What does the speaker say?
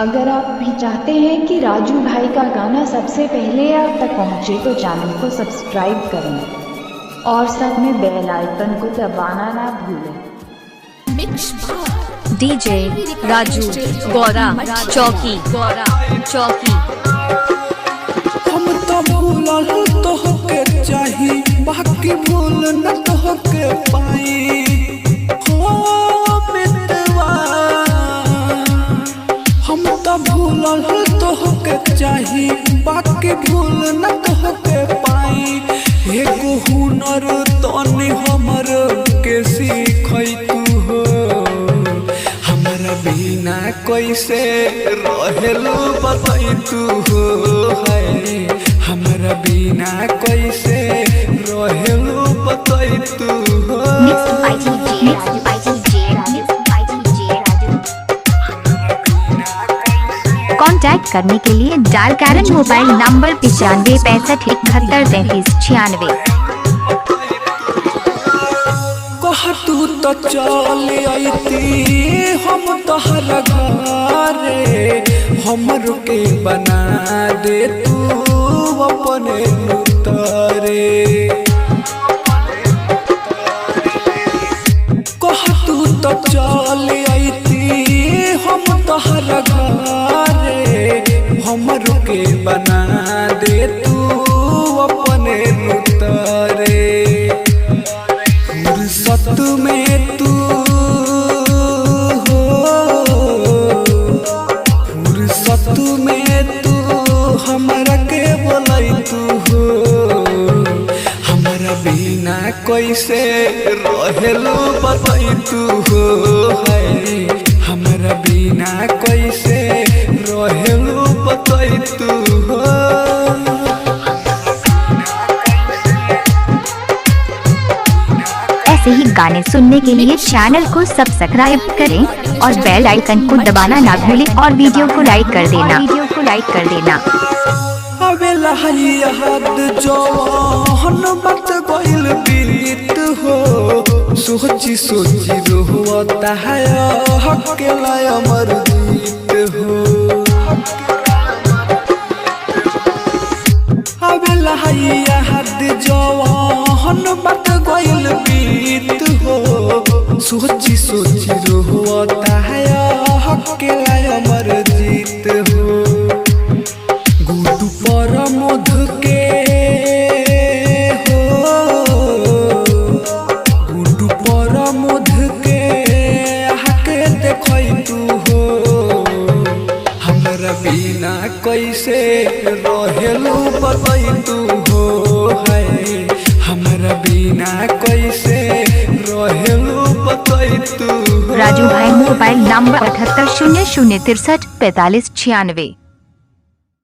अगर आप भी चाहते हैं कि राजू भाई का गाना सबसे पहले आप तक पहुंचे तो चैनल को सब्सक्राइब करें और साथ में बेल आइकन को दबाना ना भूलें। डीजे राजू गौरा चौकी हम तो भूलल तोहके चाही बाकी भूल न तोहके पाई हो मितवा। हम तो भूलल तोहके चाही बाकी भूल न तोहके पाई। एगो हुनर तनी हमर के सीखै तू हो। हमरा बिना कैसे रहेलू बताई तू हो है। हमरा बिना कैसे रहेलू बताई तू हो। कांटेक्ट करने के लिए डायल करें मोबाइल नंबर 95 65 71 33 96। तू तो चल आईती हम तोहर घरे। हमर के बना दे तू अपने उतरे। तू तो चल आईती हम तोहर घरे। हमर के बना दे तू अपने उतरे। फुर्सत में तू हो, फुर्सत में तू हमरा के बोलाई तू हो। हमरा बिना कैसे रहेलू बताई तू हो है। हमरा बिना कैसे रहेलू बताई तू हो। ऐसे ही गाने सुनने के लिए चैनल को सब्सक्राइब करें और बेल आइकन को दबाना ना भूलें और वीडियो को लाइक कर देना। अबेला याद जौन बात गइल बीत हो। सोची सोची रोता है अकेला अमर जीत हो। अबेला याद जौन बात गइल बीत हो। सोची सोची रोता है अकेला अमर जीत हो। गुडू पर मध के हो, गुडू पर मध के आके देखै तू हो। हमरा बिना कैसे रहेलू बताई तू हो है। हमरा बिना कैसे रहेलू बताई तू हो। राजू भाई मोबाइल नंबर 78 00 63 45 96।